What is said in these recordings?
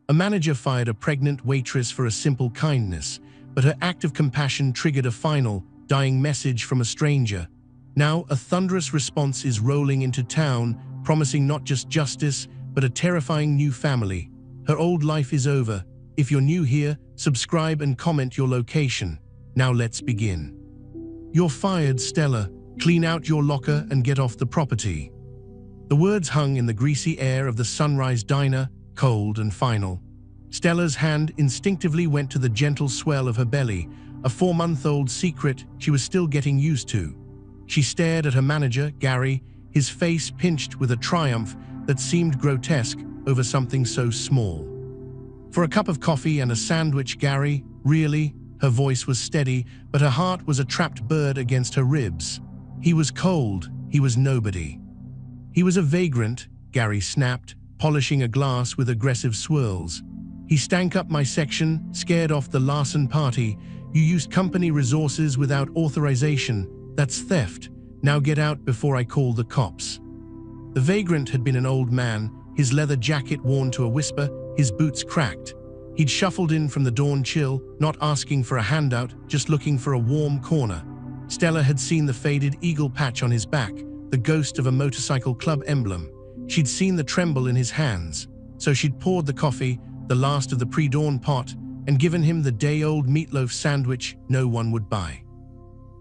A manager fired a pregnant waitress for a simple kindness, but her act of compassion triggered a final, dying message from a stranger. Now, a thunderous response is rolling into town, promising not just justice, but a terrifying new family. Her old life is over. If you're new here, subscribe and comment your location. Now let's begin. You're fired, Stella. Clean out your locker and get off the property. The words hung in the greasy air of the Sunrise Diner, cold and final. Stella's hand instinctively went to the gentle swell of her belly, a 4-month-old secret she was still getting used to. She stared at her manager, Gary, his face pinched with a triumph that seemed grotesque over something so small. For a cup of coffee and a sandwich, Gary, really? Her voice was steady, but her heart was a trapped bird against her ribs. He was cold. He was nobody. He was a vagrant, Gary snapped, polishing a glass with aggressive swirls. He stank up my section, scared off the Larson party. You used company resources without authorization. That's theft. Now get out before I call the cops. The vagrant had been an old man, his leather jacket worn to a whisper, his boots cracked. He'd shuffled in from the dawn chill, not asking for a handout, just looking for a warm corner. Stella had seen the faded eagle patch on his back, the ghost of a motorcycle club emblem. She'd seen the tremble in his hands. So she'd poured the coffee, the last of the pre-dawn pot, and given him the day-old meatloaf sandwich no one would buy.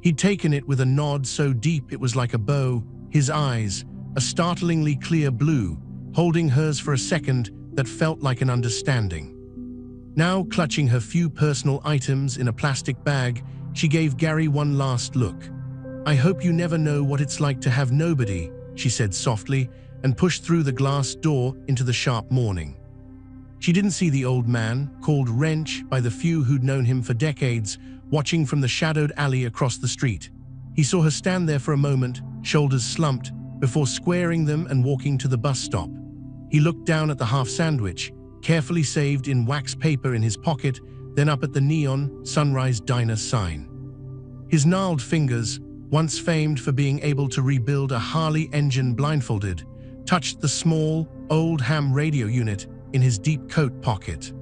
He'd taken it with a nod so deep it was like a bow, his eyes, a startlingly clear blue, holding hers for a second that felt like an understanding. Now, clutching her few personal items in a plastic bag, she gave Gary one last look. I hope you never know what it's like to have nobody, she said softly, and pushed through the glass door into the sharp morning. She didn't see the old man, called Wrench by the few who'd known him for decades, watching from the shadowed alley across the street. He saw her stand there for a moment, shoulders slumped, before squaring them and walking to the bus stop. He looked down at the half sandwich, carefully saved in wax paper in his pocket, then up at the neon Sunrise Diner sign. His gnarled fingers, once famed for being able to rebuild a Harley engine blindfolded, touched the small, old ham radio unit in his deep coat pocket.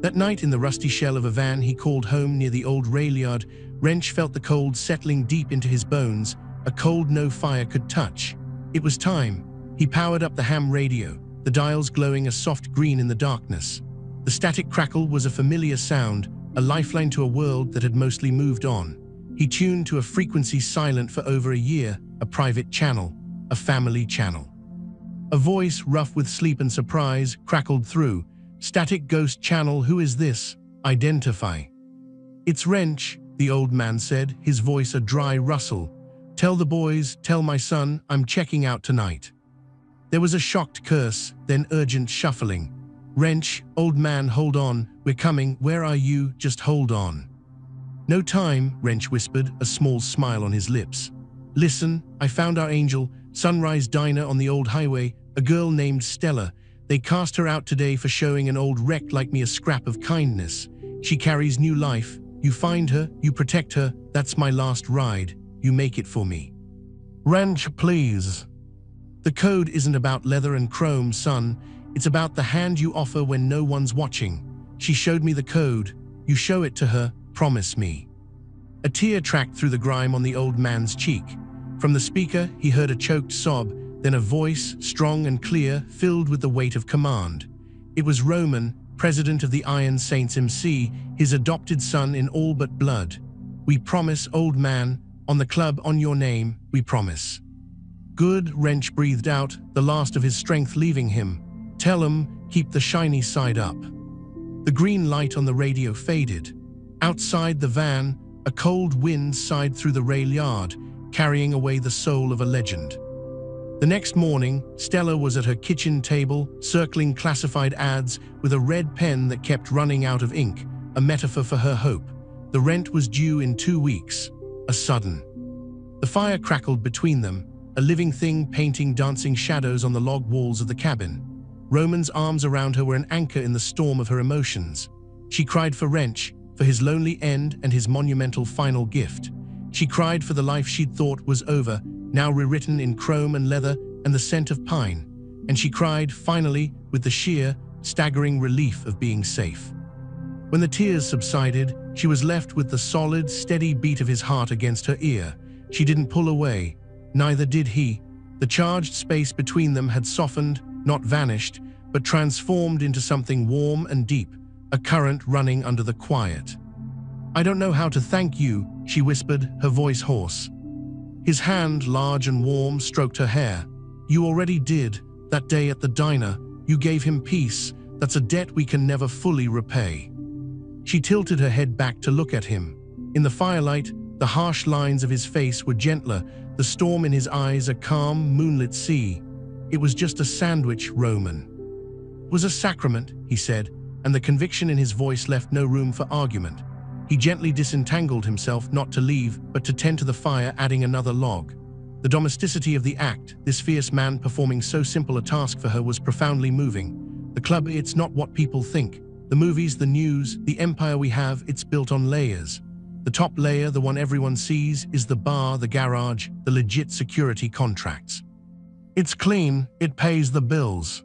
That night in the rusty shell of a van he called home near the old rail yard, Wrench felt the cold settling deep into his bones, a cold no fire could touch. It was time. He powered up the ham radio, the dials glowing a soft green in the darkness. The static crackle was a familiar sound, a lifeline to a world that had mostly moved on. He tuned to a frequency silent for over a year, a private channel, a family channel. A voice, rough with sleep and surprise, crackled through. Static ghost channel, who is this? Identify. It's Wrench, the old man said, his voice a dry rustle. Tell the boys, tell my son, I'm checking out tonight. There was a shocked curse, then urgent shuffling. Wrench, old man, hold on, we're coming, where are you, just hold on. No time, Wrench whispered, a small smile on his lips. Listen, I found our angel, Sunrise Diner on the old highway, a girl named Stella. They cast her out today for showing an old wreck like me a scrap of kindness. She carries new life. You find her, you protect her, that's my last ride. You make it for me. Wrench, please. The code isn't about leather and chrome, son. It's about the hand you offer when no one's watching. She showed me the code. You show it to her, promise me. A tear tracked through the grime on the old man's cheek. From the speaker, he heard a choked sob, then a voice, strong and clear, filled with the weight of command. It was Roman, president of the Iron Saints MC, his adopted son in all but blood. We promise, old man, on the club, on your name, we promise. Good, Wrench breathed out, the last of his strength leaving him. Tell him, keep the shiny side up. The green light on the radio faded. Outside the van, a cold wind sighed through the rail yard, carrying away the soul of a legend. The next morning, Stella was at her kitchen table, circling classified ads with a red pen that kept running out of ink, a metaphor for her hope. The rent was due in 2 weeks. A sudden. The fire crackled between them, a living thing painting dancing shadows on the log walls of the cabin. Roman's arms around her were an anchor in the storm of her emotions. She cried for Wrench, for his lonely end and his monumental final gift. She cried for the life she'd thought was over, now rewritten in chrome and leather and the scent of pine. And she cried, finally, with the sheer, staggering relief of being safe. When the tears subsided, she was left with the solid, steady beat of his heart against her ear. She didn't pull away, neither did he. The charged space between them had softened, not vanished, but transformed into something warm and deep, a current running under the quiet. "I don't know how to thank you," she whispered, her voice hoarse. His hand, large and warm, stroked her hair. "You already did. That day at the diner, you gave him peace. That's a debt we can never fully repay." She tilted her head back to look at him. In the firelight, the harsh lines of his face were gentler, the storm in his eyes a calm, moonlit sea. "It was just a sandwich, Roman." "It was a sacrament," he said, and the conviction in his voice left no room for argument. He gently disentangled himself, not to leave, but to tend to the fire, adding another log. The domesticity of the act, this fierce man performing so simple a task for her, was profoundly moving. The club, it's not what people think. The movies, the news, the empire we have, it's built on layers. The top layer, the one everyone sees, is the bar, the garage, the legit security contracts. It's clean, it pays the bills.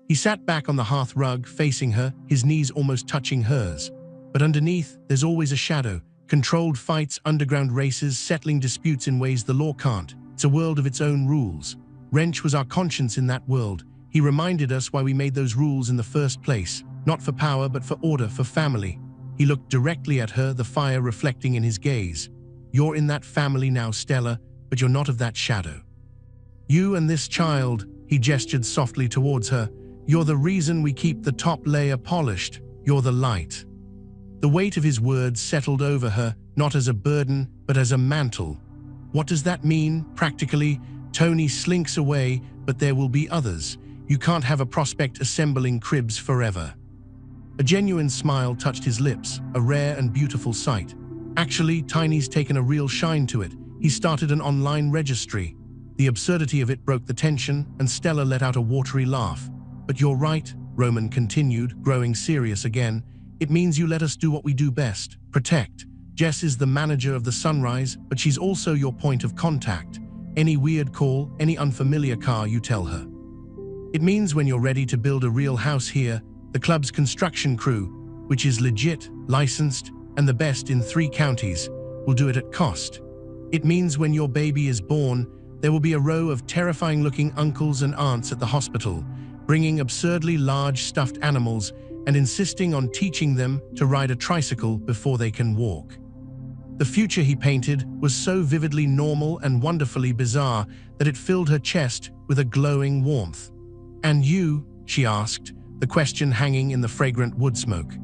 He sat back on the hearth rug, facing her, his knees almost touching hers. But underneath, there's always a shadow. Controlled fights, underground races, settling disputes in ways the law can't. It's a world of its own rules. Wrench was our conscience in that world. He reminded us why we made those rules in the first place. Not for power, but for order, for family. He looked directly at her, the fire reflecting in his gaze. "You're in that family now, Stella, but you're not of that shadow. You and this child," he gestured softly towards her, "you're the reason we keep the top layer polished. You're the light." The weight of his words settled over her, not as a burden, but as a mantle. "What does that mean, practically?" Tony slinks away, "But there will be others. You can't have a prospect assembling cribs forever." A genuine smile touched his lips, a rare and beautiful sight. "Actually, Tiny's taken a real shine to it. He started an online registry." The absurdity of it broke the tension, and Stella let out a watery laugh. "But you're right," Roman continued, growing serious again. "It means you let us do what we do best, protect. Jess is the manager of the Sunrise, but she's also your point of contact. Any weird call, any unfamiliar car, you tell her. It means when you're ready to build a real house here, the club's construction crew, which is legit, licensed, and the best in 3 counties, will do it at cost. It means when your baby is born, there will be a row of terrifying-looking uncles and aunts at the hospital, bringing absurdly large stuffed animals and insisting on teaching them to ride a tricycle before they can walk." The future he painted was so vividly normal and wonderfully bizarre that it filled her chest with a glowing warmth. "And you?" she asked, the question hanging in the fragrant wood smoke.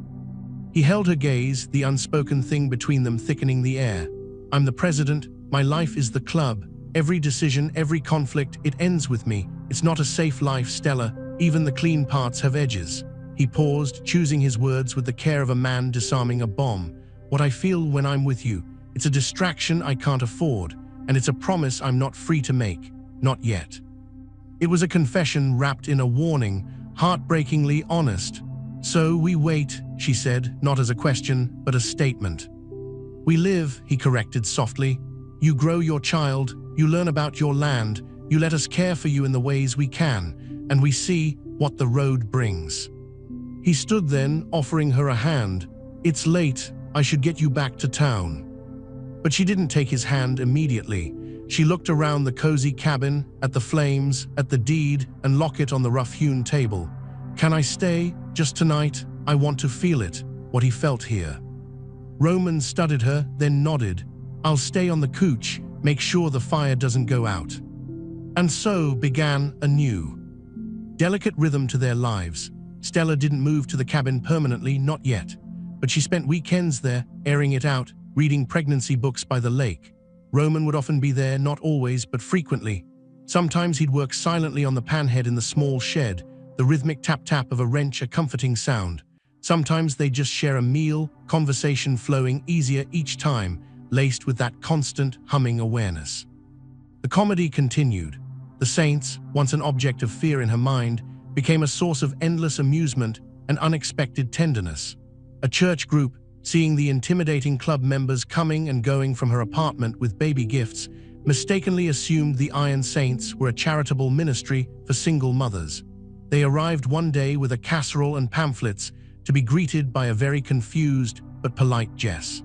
He held her gaze, the unspoken thing between them thickening the air. "I'm the president. My life is the club. Every decision, every conflict, it ends with me. It's not a safe life, Stella. Even the clean parts have edges." He paused, choosing his words with the care of a man disarming a bomb. "What I feel when I'm with you, it's a distraction I can't afford, and it's a promise I'm not free to make. Not yet." It was a confession wrapped in a warning, heartbreakingly honest. "So we wait," she said, not as a question, but a statement. "We live," he corrected softly. "You grow your child, you learn about your land, you let us care for you in the ways we can, and we see what the road brings." He stood then, offering her a hand. "It's late, I should get you back to town." But she didn't take his hand immediately. She looked around the cozy cabin, at the flames, at the deed and locket on the rough-hewn table. "Can I stay? Just tonight? I want to feel it," what he felt here. Roman studied her, then nodded. "I'll stay on the couch, make sure the fire doesn't go out." And so began a new, delicate rhythm to their lives. Stella didn't move to the cabin permanently, not yet. But she spent weekends there, airing it out, reading pregnancy books by the lake. Roman would often be there, not always, but frequently. Sometimes he'd work silently on the panhead in the small shed, the rhythmic tap-tap of a wrench a comforting sound. Sometimes they'd just share a meal, conversation flowing easier each time, laced with that constant, humming awareness. The comedy continued. The Saints, once an object of fear in her mind, became a source of endless amusement and unexpected tenderness. A church group, seeing the intimidating club members coming and going from her apartment with baby gifts, mistakenly assumed the Iron Saints were a charitable ministry for single mothers. They arrived one day with a casserole and pamphlets to be greeted by a very confused but polite Jess.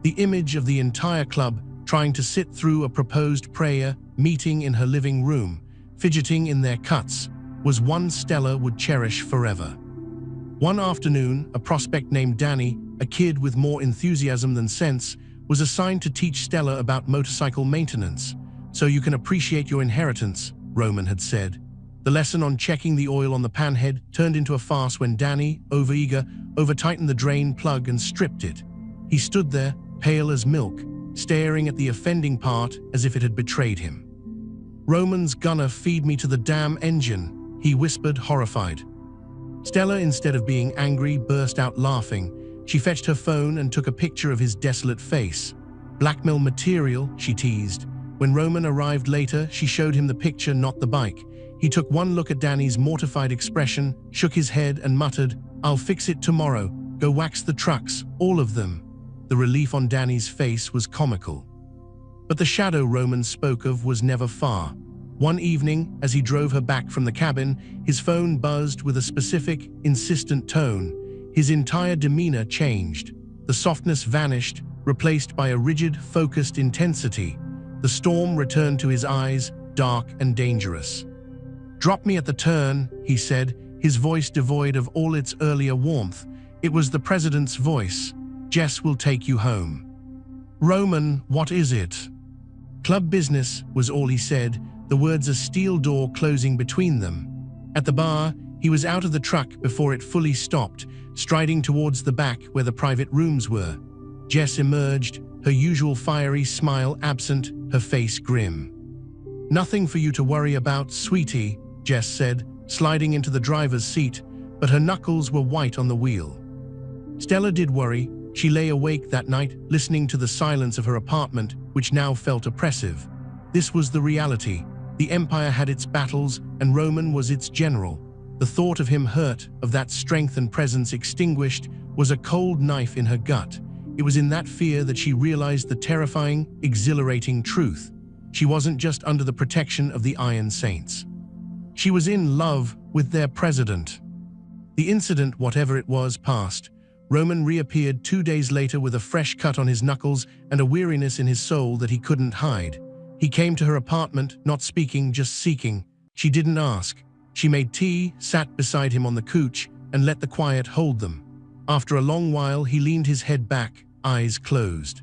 The image of the entire club trying to sit through a proposed prayer meeting in her living room, fidgeting in their cuts, was one Stella would cherish forever. One afternoon, a prospect named Danny, a kid with more enthusiasm than sense, was assigned to teach Stella about motorcycle maintenance. "So you can appreciate your inheritance," Roman had said. The lesson on checking the oil on the panhead turned into a farce when Danny, overeager, over-tightened the drain plug and stripped it. He stood there, pale as milk, staring at the offending part as if it had betrayed him. "Roman's gonna feed me to the damn engine," he whispered, horrified. Stella, instead of being angry, burst out laughing. She fetched her phone and took a picture of his desolate face. "Blackmail material," she teased. When Roman arrived later, she showed him the picture, not the bike. He took one look at Danny's mortified expression, shook his head and muttered, "I'll fix it tomorrow. Go wax the trucks, all of them." The relief on Danny's face was comical. But the shadow Roman spoke of was never far. One evening, as he drove her back from the cabin, his phone buzzed with a specific, insistent tone. His entire demeanor changed. The softness vanished, replaced by a rigid, focused intensity. The storm returned to his eyes, dark and dangerous. "Drop me at the turn," he said, his voice devoid of all its earlier warmth. It was the president's voice. "Jess will take you home." "Roman, what is it?" "Club business," was all he said, the words a steel door closing between them. At the bar, he was out of the truck before it fully stopped, striding towards the back where the private rooms were. Jess emerged, her usual fiery smile absent, her face grim. "Nothing for you to worry about, sweetie," Jess said, sliding into the driver's seat, but her knuckles were white on the wheel. Stella did worry. She lay awake that night, listening to the silence of her apartment, which now felt oppressive. This was the reality. The Empire had its battles, and Roman was its general. The thought of him hurt, of that strength and presence extinguished, was a cold knife in her gut. It was in that fear that she realized the terrifying, exhilarating truth. She wasn't just under the protection of the Iron Saints. She was in love with their president. The incident, whatever it was, passed. Roman reappeared 2 days later with a fresh cut on his knuckles and a weariness in his soul that he couldn't hide. He came to her apartment, not speaking, just seeking. She didn't ask. She made tea, sat beside him on the couch, and let the quiet hold them. After a long while, he leaned his head back, eyes closed.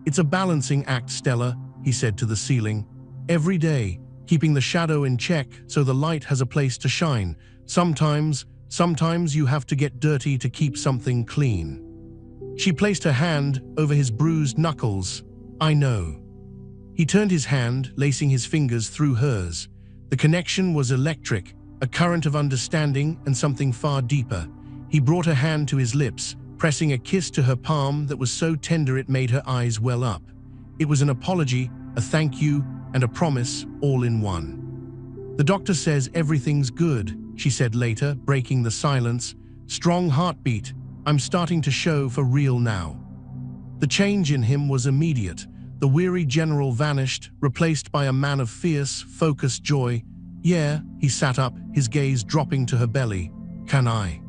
"It's a balancing act, Stella," he said to the ceiling. "Every day, keeping the shadow in check so the light has a place to shine. Sometimes you have to get dirty to keep something clean." She placed her hand over his bruised knuckles. "I know." He turned his hand, lacing his fingers through hers. The connection was electric, a current of understanding and something far deeper. He brought her hand to his lips, pressing a kiss to her palm that was so tender it made her eyes well up. It was an apology, a thank you, and a promise, all in one. "The doctor says everything's good," she said later, breaking the silence. "Strong heartbeat. I'm starting to show for real now." The change in him was immediate. The weary general vanished, replaced by a man of fierce, focused joy. "Yeah," he sat up, his gaze dropping to her belly. "Can I?"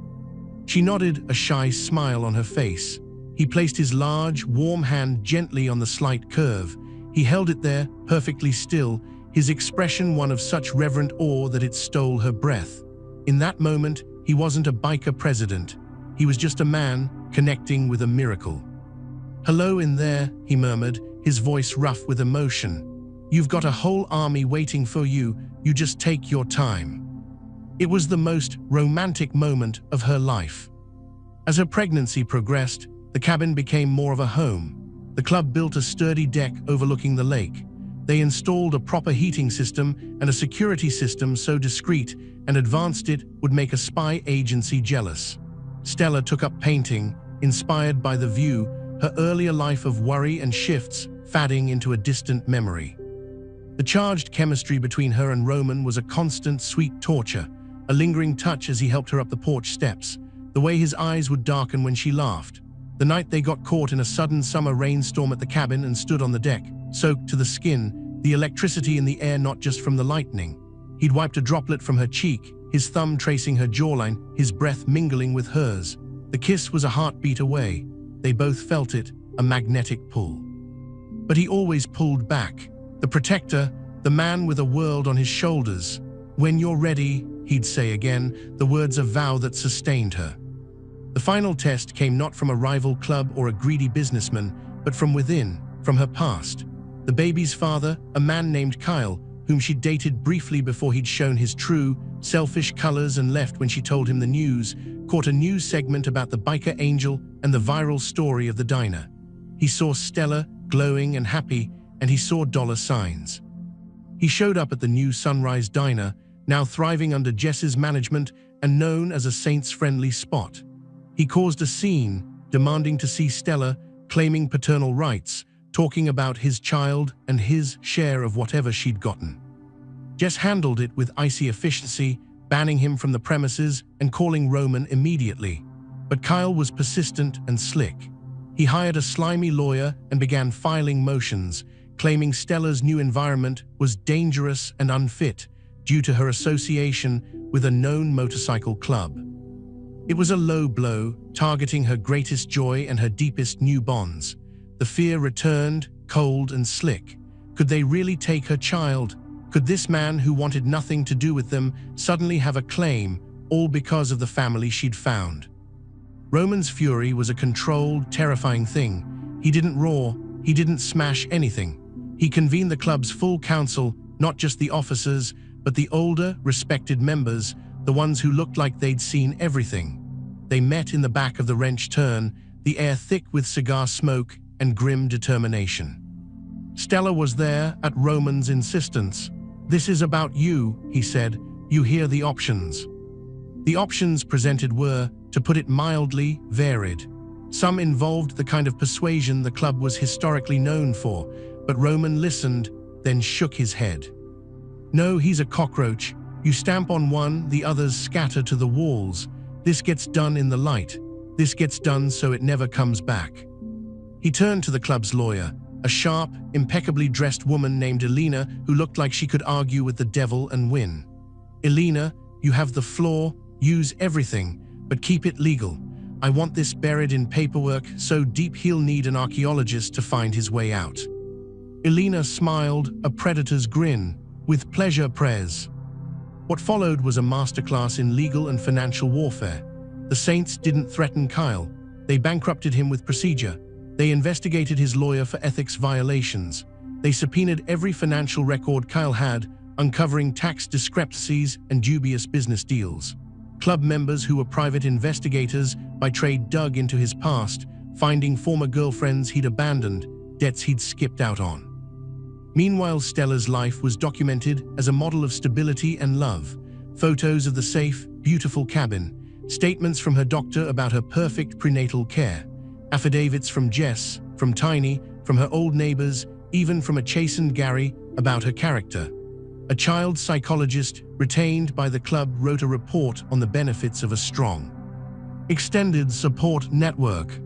She nodded, a shy smile on her face. He placed his large, warm hand gently on the slight curve. He held it there, perfectly still, his expression one of such reverent awe that it stole her breath. In that moment, he wasn't a biker president. He was just a man, connecting with a miracle. "Hello in there," he murmured, his voice rough with emotion. "You've got a whole army waiting for you, you just take your time." It was the most romantic moment of her life. As her pregnancy progressed, the cabin became more of a home. The club built a sturdy deck overlooking the lake. They installed a proper heating system and a security system so discreet and advanced it would make a spy agency jealous. Stella took up painting, inspired by the view, her earlier life of worry and shifts fading into a distant memory. The charged chemistry between her and Roman was a constant, sweet torture, a lingering touch as he helped her up the porch steps, the way his eyes would darken when she laughed. The night they got caught in a sudden summer rainstorm at the cabin and stood on the deck, soaked to the skin, the electricity in the air not just from the lightning. He'd wiped a droplet from her cheek, his thumb tracing her jawline, his breath mingling with hers. The kiss was a heartbeat away. They both felt it, a magnetic pull. But he always pulled back. The protector, the man with a world on his shoulders. "When you're ready," he'd say again, the words of vow that sustained her. The final test came not from a rival club or a greedy businessman, but from within, from her past. The baby's father, a man named Kyle, whom she'd dated briefly before he'd shown his true, selfish colors and left when she told him the news, caught a news segment about the biker angel and the viral story of the diner. He saw Stella, glowing and happy, and he saw dollar signs. He showed up at the new Sunrise Diner, now thriving under Jess's management and known as a Saints-friendly spot. He caused a scene, demanding to see Stella, claiming paternal rights, talking about his child and his share of whatever she'd gotten. Jess handled it with icy efficiency, banning him from the premises and calling Roman immediately. But Kyle was persistent and slick. He hired a slimy lawyer and began filing motions, claiming Stella's new environment was dangerous and unfit due to her association with a known motorcycle club. It was a low blow, targeting her greatest joy and her deepest new bonds. The fear returned, cold and slick. Could they really take her child? Could this man who wanted nothing to do with them suddenly have a claim, all because of the family she'd found? Roman's fury was a controlled, terrifying thing. He didn't roar, he didn't smash anything. He convened the club's full council, not just the officers, but the older, respected members, the ones who looked like they'd seen everything. They met in the back of the wrench turn, the air thick with cigar smoke and grim determination. Stella was there at Roman's insistence. "This is about you," he said. "You hear the options." The options presented were, to put it mildly, varied. Some involved the kind of persuasion the club was historically known for, but Roman listened, then shook his head. "No, he's a cockroach. You stamp on one, the others scatter to the walls. This gets done in the light. This gets done so it never comes back." He turned to the club's lawyer, a sharp, impeccably dressed woman named Elena who looked like she could argue with the devil and win. "Elena, you have the floor, use everything, but keep it legal. I want this buried in paperwork so deep he'll need an archaeologist to find his way out." Elena smiled, a predator's grin. "With pleasure, Prez." What followed was a masterclass in legal and financial warfare. The Saints didn't threaten Kyle. They bankrupted him with procedure. They investigated his lawyer for ethics violations. They subpoenaed every financial record Kyle had, uncovering tax discrepancies and dubious business deals. Club members who were private investigators by trade dug into his past, finding former girlfriends he'd abandoned, debts he'd skipped out on. Meanwhile, Stella's life was documented as a model of stability and love. Photos of the safe, beautiful cabin, statements from her doctor about her perfect prenatal care, affidavits from Jess, from Tiny, from her old neighbors, even from a chastened Gary about her character. A child psychologist retained by the club wrote a report on the benefits of a strong, extended support network.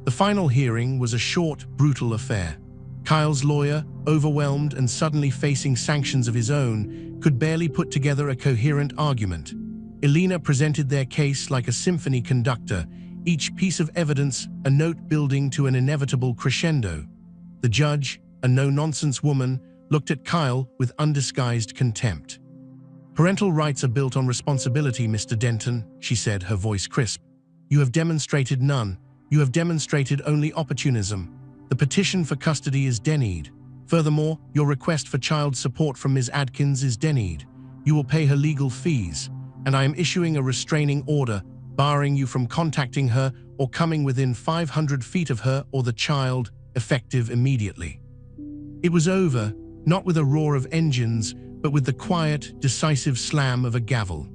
The final hearing was a short, brutal affair. Kyle's lawyer, overwhelmed and suddenly facing sanctions of his own, could barely put together a coherent argument. Elena presented their case like a symphony conductor, each piece of evidence a note building to an inevitable crescendo. The judge, a no-nonsense woman, looked at Kyle with undisguised contempt. "Parental rights are built on responsibility, Mr. Denton," she said, her voice crisp. "You have demonstrated none. You have demonstrated only opportunism. The petition for custody is denied. Furthermore, your request for child support from Ms. Adkins is denied. You will pay her legal fees, and I am issuing a restraining order, barring you from contacting her or coming within 500 feet of her or the child, effective immediately." It was over, not with a roar of engines, but with the quiet, decisive slam of a gavel.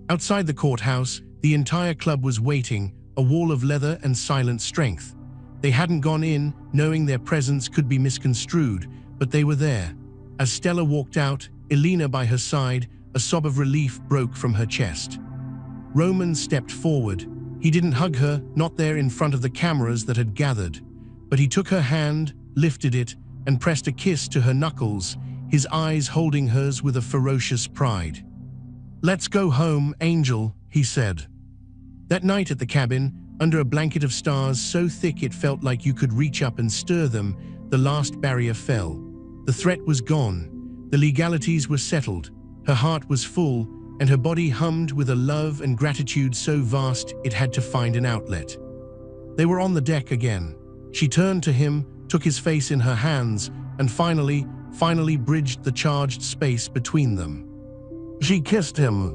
Outside the courthouse, the entire club was waiting, a wall of leather and silent strength. They hadn't gone in, knowing their presence could be misconstrued, but they were there. As Stella walked out, Elena by her side, a sob of relief broke from her chest. Roman stepped forward. He didn't hug her, not there in front of the cameras that had gathered, but he took her hand, lifted it, and pressed a kiss to her knuckles, his eyes holding hers with a ferocious pride. "Let's go home, Angel," he said. That night at the cabin, under a blanket of stars so thick it felt like you could reach up and stir them, the last barrier fell. The threat was gone. The legalities were settled. Her heart was full, and her body hummed with a love and gratitude so vast it had to find an outlet. They were on the deck again. She turned to him, took his face in her hands, and finally bridged the charged space between them. She kissed him.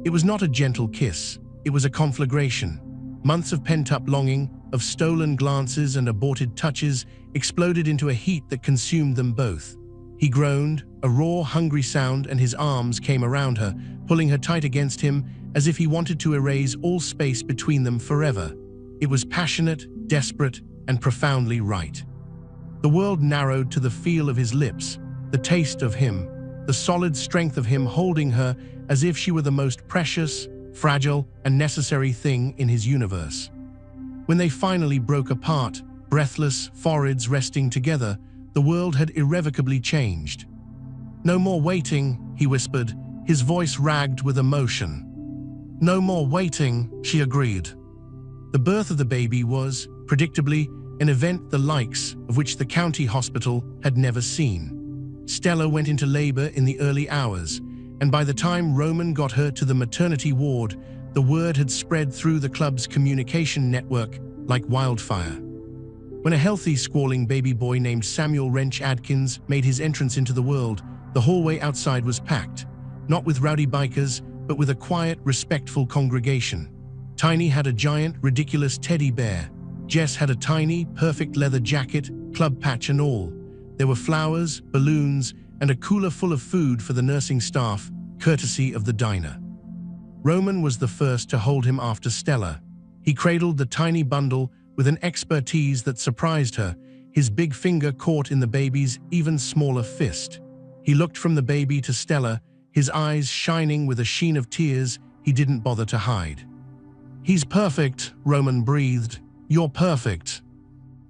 It was not a gentle kiss. It was a conflagration. Months of pent-up longing, of stolen glances and aborted touches, exploded into a heat that consumed them both. He groaned, a raw, hungry sound, and his arms came around her, pulling her tight against him as if he wanted to erase all space between them forever. It was passionate, desperate, and profoundly right. The world narrowed to the feel of his lips, the taste of him, the solid strength of him holding her as if she were the most precious, fragile, and necessary thing in his universe. When they finally broke apart, breathless, foreheads resting together, the world had irrevocably changed. "No more waiting," he whispered, his voice ragged with emotion. "No more waiting," she agreed. The birth of the baby was, predictably, an event the likes of which the county hospital had never seen. Stella went into labor in the early hours, and by the time Roman got her to the maternity ward, the word had spread through the club's communication network like wildfire. When a healthy, squalling baby boy named Samuel Wrench Adkins made his entrance into the world, the hallway outside was packed, not with rowdy bikers, but with a quiet, respectful congregation. Tiny had a giant, ridiculous teddy bear. Jess had a tiny, perfect leather jacket, club patch and all. There were flowers, balloons, and a cooler full of food for the nursing staff, courtesy of the diner. Roman was the first to hold him after Stella. He cradled the tiny bundle with an expertise that surprised her, his big finger caught in the baby's even smaller fist. He looked from the baby to Stella, his eyes shining with a sheen of tears he didn't bother to hide. "He's perfect," Roman breathed. "You're perfect."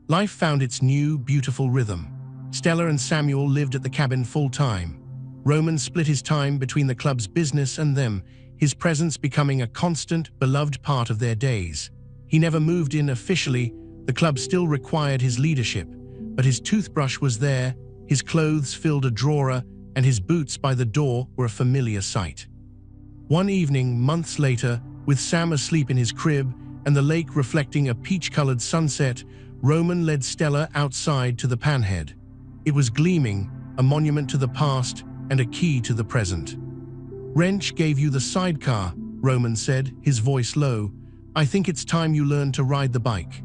Life found its new, beautiful rhythm. Stella and Samuel lived at the cabin full-time. Roman split his time between the club's business and them, his presence becoming a constant, beloved part of their days. He never moved in officially, the club still required his leadership, but his toothbrush was there, his clothes filled a drawer, and his boots by the door were a familiar sight. One evening, months later, with Sam asleep in his crib and the lake reflecting a peach-colored sunset, Roman led Stella outside to the panhead. It was gleaming, a monument to the past and a key to the present. "Wrench gave you the sidecar," Roman said, his voice low. "I think it's time you learned to ride the bike."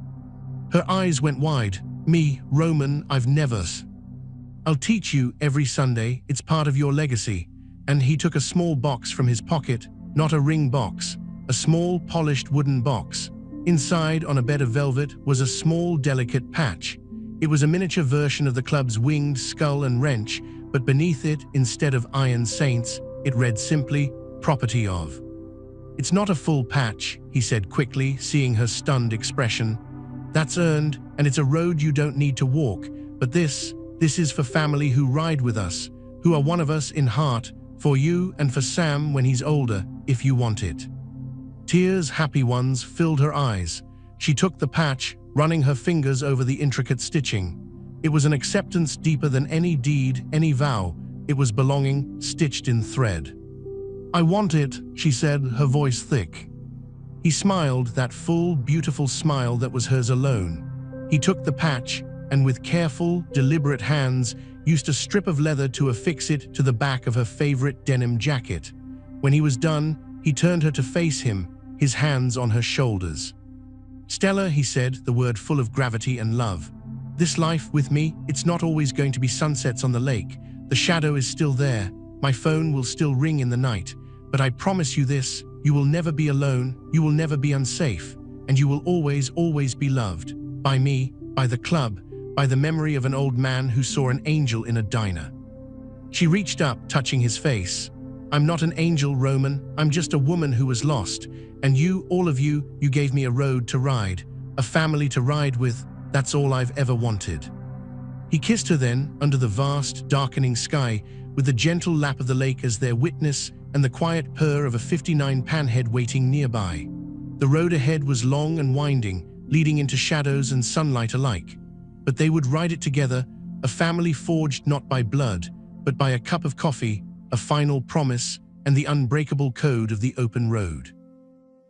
Her eyes went wide. "Me, Roman, I've never." "I'll teach you every Sunday, it's part of your legacy." And he took a small box from his pocket, not a ring box, a small polished wooden box. Inside, on a bed of velvet, was a small, delicate patch. It was a miniature version of the club's winged skull and wrench, but beneath it, instead of Iron Saints, it read simply, "Property of." "It's not a full patch," he said quickly, seeing her stunned expression. "That's earned, and it's a road you don't need to walk, but this is for family who ride with us, who are one of us in heart, for you and for Sam when he's older, if you want it." Tears, happy ones, filled her eyes. She took the patch, running her fingers over the intricate stitching. It was an acceptance deeper than any deed, any vow. It was belonging, stitched in thread. "I want it," she said, her voice thick. He smiled, that full, beautiful smile that was hers alone. He took the patch, and with careful, deliberate hands, used a strip of leather to affix it to the back of her favorite denim jacket. When he was done, he turned her to face him, his hands on her shoulders. "Stella," he said, the word full of gravity and love. "This life with me, it's not always going to be sunsets on the lake. The shadow is still there. My phone will still ring in the night. But I promise you this, you will never be alone, you will never be unsafe, and you will always, always be loved. By me, by the club, by the memory of an old man who saw an angel in a diner." She reached up, touching his face. "I'm not an angel, Roman. I'm just a woman who was lost. And you, all of you, you gave me a road to ride, a family to ride with. That's all I've ever wanted." He kissed her then, under the vast, darkening sky, with the gentle lap of the lake as their witness and the quiet purr of a 59 panhead waiting nearby. The road ahead was long and winding, leading into shadows and sunlight alike. But they would ride it together, a family forged not by blood, but by a cup of coffee, a final promise, and the unbreakable code of the open road.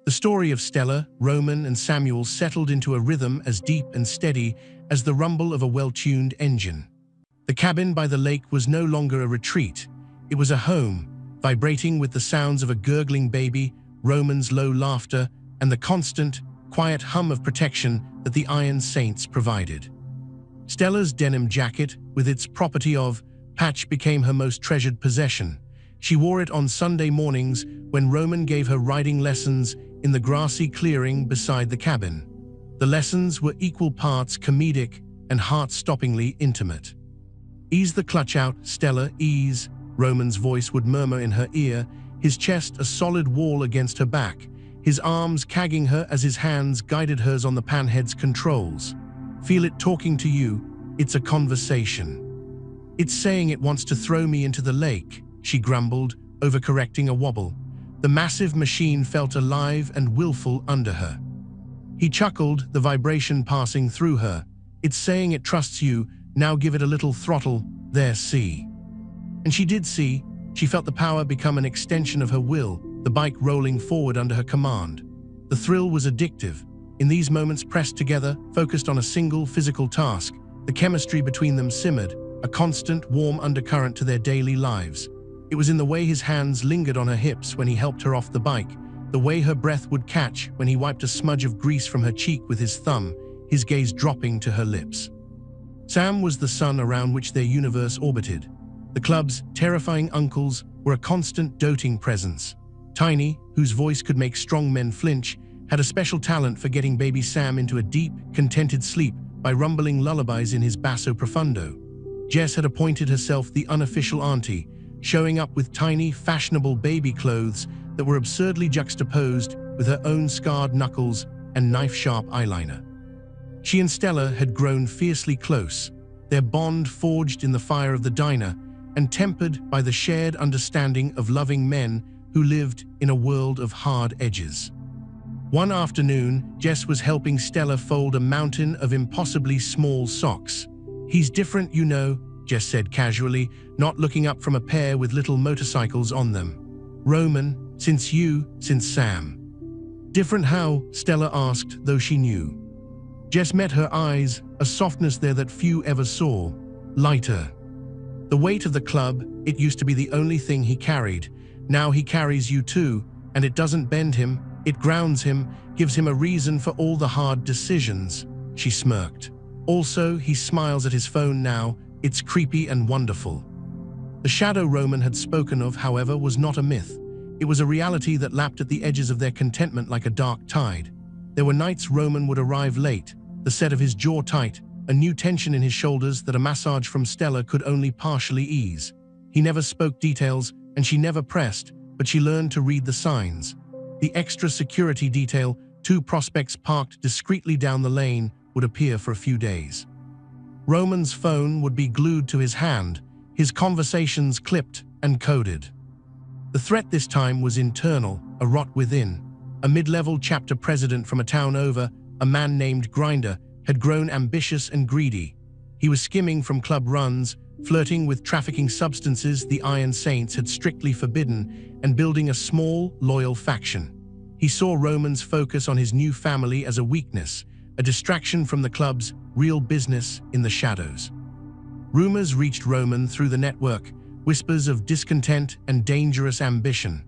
The story of Stella, Roman, and Samuel settled into a rhythm as deep and steady as the rumble of a well-tuned engine. The cabin by the lake was no longer a retreat. It was a home, vibrating with the sounds of a gurgling baby, Roman's low laughter, and the constant, quiet hum of protection that the Iron Saints provided. Stella's denim jacket, with its property of patch, became her most treasured possession. She wore it on Sunday mornings when Roman gave her riding lessons in the grassy clearing beside the cabin. The lessons were equal parts comedic and heart-stoppingly intimate. "Ease the clutch out, Stella, ease," Roman's voice would murmur in her ear, his chest a solid wall against her back, his arms cagging her as his hands guided hers on the panhead's controls. "Feel it talking to you. It's a conversation. It's saying it wants to throw me into the lake," she grumbled, overcorrecting a wobble. The massive machine felt alive and willful under her. He chuckled, the vibration passing through her. "It's saying it trusts you, now give it a little throttle, there, see." And she did see. She felt the power become an extension of her will, the bike rolling forward under her command. The thrill was addictive. In these moments pressed together, focused on a single physical task, the chemistry between them simmered, a constant, warm undercurrent to their daily lives. It was in the way his hands lingered on her hips when he helped her off the bike, the way her breath would catch when he wiped a smudge of grease from her cheek with his thumb, his gaze dropping to her lips. Sam was the sun around which their universe orbited. The club's terrifying uncles were a constant doting presence. Tiny, whose voice could make strong men flinch, had a special talent for getting baby Sam into a deep, contented sleep by rumbling lullabies in his basso profundo. Jess had appointed herself the unofficial auntie, showing up with tiny, fashionable baby clothes that were absurdly juxtaposed with her own scarred knuckles and knife-sharp eyeliner. She and Stella had grown fiercely close, their bond forged in the fire of the diner and tempered by the shared understanding of loving men who lived in a world of hard edges. One afternoon, Jess was helping Stella fold a mountain of impossibly small socks. "He's different, you know," Jess said casually, not looking up from a pair with little motorcycles on them. "Roman, since Sam." "Different how?" Stella asked, though she knew. Jess met her eyes, a softness there that few ever saw. Lighter. The weight of the club, it used to be the only thing he carried. Now he carries you too, and it doesn't bend him, it grounds him, gives him a reason for all the hard decisions. She smirked. Also, he smiles at his phone now. It's creepy and wonderful. The shadow Roman had spoken of, however, was not a myth. It was a reality that lapped at the edges of their contentment like a dark tide. There were nights Roman would arrive late, the set of his jaw tight, a new tension in his shoulders that a massage from Stella could only partially ease. He never spoke details, and she never pressed, but she learned to read the signs. The extra security detail, 2 prospects parked discreetly down the lane, would appear for a few days. Roman's phone would be glued to his hand, his conversations clipped and coded. The threat this time was internal, a rot within. A mid-level chapter president from a town over, a man named Grinder, had grown ambitious and greedy. He was skimming from club runs, flirting with trafficking substances the Iron Saints had strictly forbidden, and building a small, loyal faction. He saw Roman's focus on his new family as a weakness, a distraction from the club's real business in the shadows. Rumors reached Roman through the network, whispers of discontent and dangerous ambition.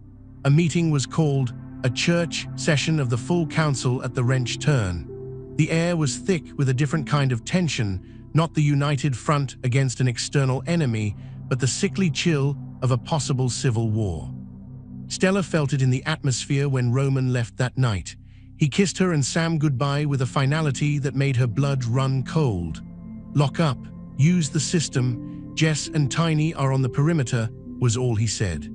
A meeting was called, a church session of the full council at the wrench turn. The air was thick with a different kind of tension, not the united front against an external enemy, but the sickly chill of a possible civil war. Stella felt it in the atmosphere when Roman left that night. He kissed her and Sam goodbye with a finality that made her blood run cold. "Lock up, use the system, Jess and Tiny are on the perimeter," was all he said.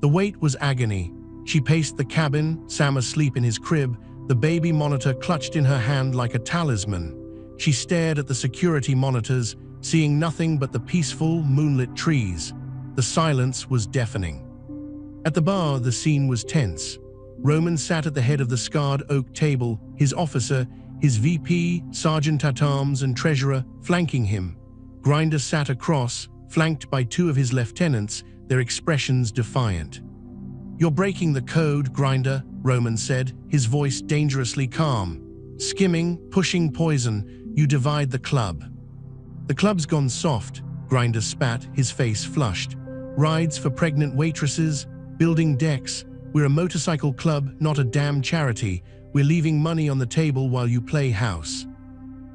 The wait was agony. She paced the cabin, Sam asleep in his crib, the baby monitor clutched in her hand like a talisman. She stared at the security monitors, seeing nothing but the peaceful, moonlit trees. The silence was deafening. At the bar, the scene was tense. Roman sat at the head of the scarred oak table, his officer, his VP, sergeant at arms, and treasurer flanking him. Grinder sat across, flanked by two of his lieutenants, their expressions defiant. "You're breaking the code, Grinder," Roman said, his voice dangerously calm. "Skimming, pushing poison, you divide the club." "The club's gone soft," Grinder spat, his face flushed. "Rides for pregnant waitresses, building decks. We're a motorcycle club, not a damn charity. We're leaving money on the table while you play house."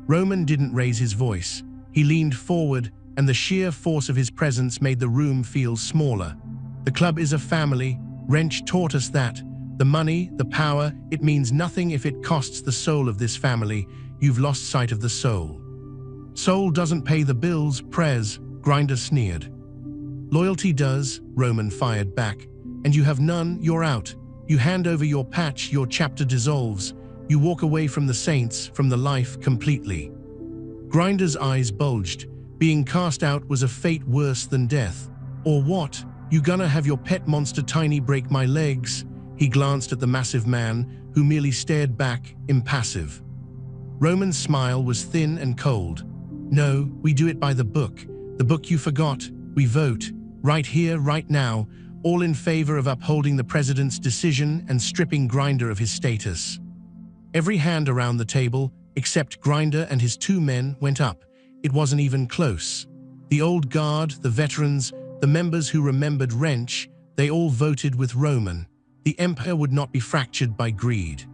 Roman didn't raise his voice. He leaned forward, and the sheer force of his presence made the room feel smaller. "The club is a family. Wrench taught us that. The money, the power, it means nothing if it costs the soul of this family. You've lost sight of the soul." "Soul doesn't pay the bills, Prez," Grinder sneered. "Loyalty does," Roman fired back. "And you have none, you're out. You hand over your patch, your chapter dissolves. You walk away from the saints, from the life, completely." Grinder's eyes bulged. Being cast out was a fate worse than death. "Or what? You gonna have your pet monster Tiny break my legs?" He glanced at the massive man, who merely stared back, impassive. Roman's smile was thin and cold. "No, we do it by the book you forgot. We vote, right here, right now, all in favor of upholding the president's decision and stripping Grinder of his status." Every hand around the table, except Grinder and his two men, went up. It wasn't even close. The old guard, the veterans, the members who remembered Wrench, they all voted with Roman. The empire would not be fractured by greed.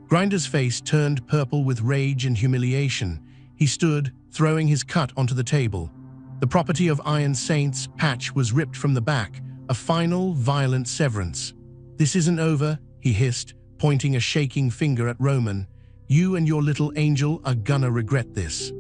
Grinder's face turned purple with rage and humiliation. He stood, throwing his cut onto the table. The property of Iron Saint's patch was ripped from the back, a final, violent severance. "This isn't over," he hissed, pointing a shaking finger at Roman. "You and your little angel are gonna regret this."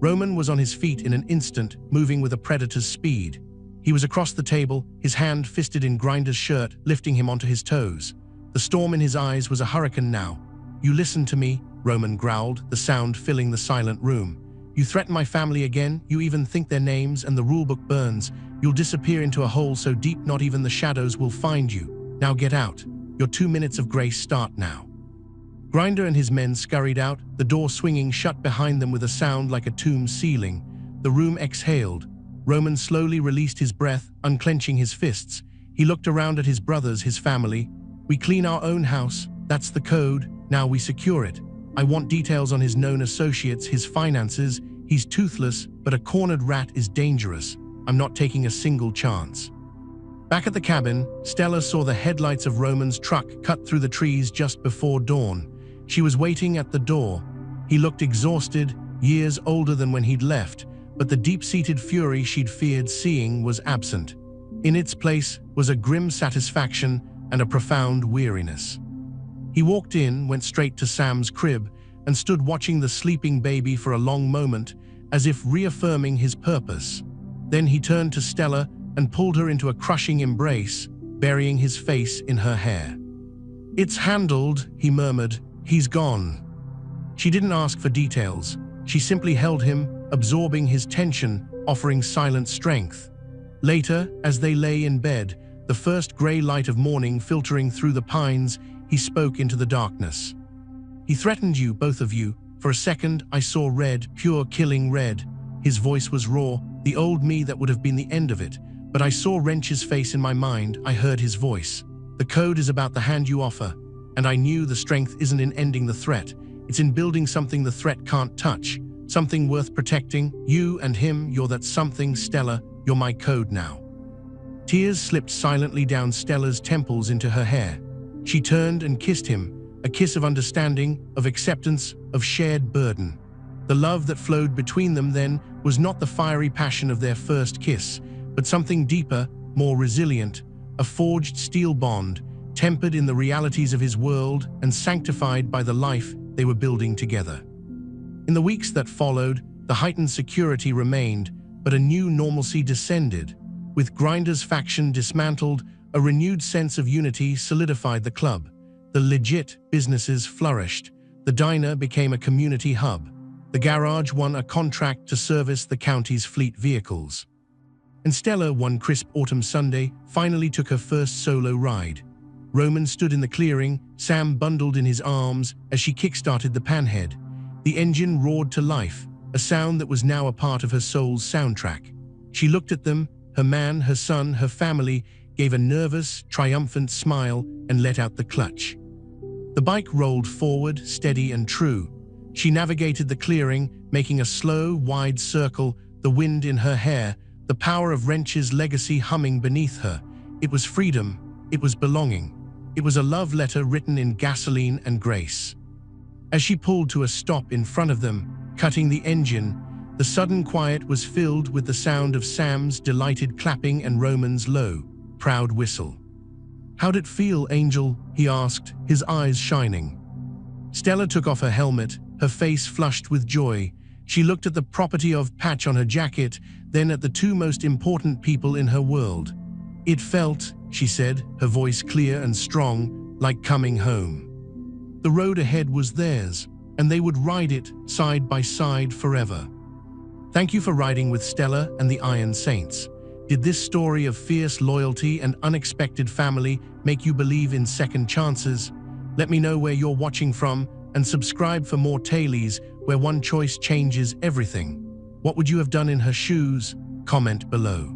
Roman was on his feet in an instant, moving with a predator's speed. He was across the table, his hand fisted in Grinder's shirt, lifting him onto his toes. The storm in his eyes was a hurricane now. "You listen to me," Roman growled, the sound filling the silent room. "You threaten my family again, you even think their names, and the rulebook burns. You'll disappear into a hole so deep not even the shadows will find you. Now get out. Your 2 minutes of grace start now." Grinder and his men scurried out, the door swinging shut behind them with a sound like a tomb ceiling. The room exhaled. Roman slowly released his breath, unclenching his fists. He looked around at his brothers, his family. "We clean our own house. That's the code. Now we secure it. I want details on his known associates, his finances. He's toothless, but a cornered rat is dangerous. I'm not taking a single chance." Back at the cabin, Stella saw the headlights of Roman's truck cut through the trees just before dawn. She was waiting at the door. He looked exhausted, years older than when he'd left, but the deep-seated fury she'd feared seeing was absent. In its place was a grim satisfaction and a profound weariness. He walked in, went straight to Sam's crib, and stood watching the sleeping baby for a long moment, as if reaffirming his purpose. Then he turned to Stella and pulled her into a crushing embrace, burying his face in her hair. "It's handled," he murmured. "He's gone." She didn't ask for details. She simply held him, absorbing his tension, offering silent strength. Later, as they lay in bed, the first gray light of morning filtering through the pines, he spoke into the darkness. "He threatened you, both of you. For a second, I saw red, pure killing red." His voice was raw, the old me that would have been the end of it. "But I saw Wrench's face in my mind, I heard his voice. The code is about the hand you offer. And I knew the strength isn't in ending the threat. It's in building something the threat can't touch. Something worth protecting. You and him, you're that something, Stella. You're my code now." Tears slipped silently down Stella's temples into her hair. She turned and kissed him, a kiss of understanding, of acceptance, of shared burden. The love that flowed between them then was not the fiery passion of their first kiss, but something deeper, more resilient, a forged steel bond, tempered in the realities of his world and sanctified by the life they were building together. In the weeks that followed, the heightened security remained, but a new normalcy descended. With Grinder's faction dismantled, a renewed sense of unity solidified the club. The legit businesses flourished. The diner became a community hub. The garage won a contract to service the county's fleet vehicles. And Stella, one crisp autumn Sunday, finally took her first solo ride. Roman stood in the clearing, Sam bundled in his arms as she kick-started the panhead. The engine roared to life, a sound that was now a part of her soul's soundtrack. She looked at them, her man, her son, her family, gave a nervous, triumphant smile and let out the clutch. The bike rolled forward, steady and true. She navigated the clearing, making a slow, wide circle, the wind in her hair, the power of Wrench's legacy humming beneath her. It was freedom, it was belonging. It was a love letter written in gasoline and grace. As she pulled to a stop in front of them, cutting the engine, the sudden quiet was filled with the sound of Sam's delighted clapping and Roman's low, proud whistle. "How'd it feel, Angel?" he asked, his eyes shining. Stella took off her helmet, her face flushed with joy. She looked at the property of patch on her jacket, then at the two most important people in her world. "It felt," she said, her voice clear and strong, "like coming home." The road ahead was theirs, and they would ride it side by side forever. Thank you for riding with Stella and the Iron Saints. Did this story of fierce loyalty and unexpected family make you believe in second chances? Let me know where you're watching from and subscribe for more tailies where one choice changes everything. What would you have done in her shoes? Comment below.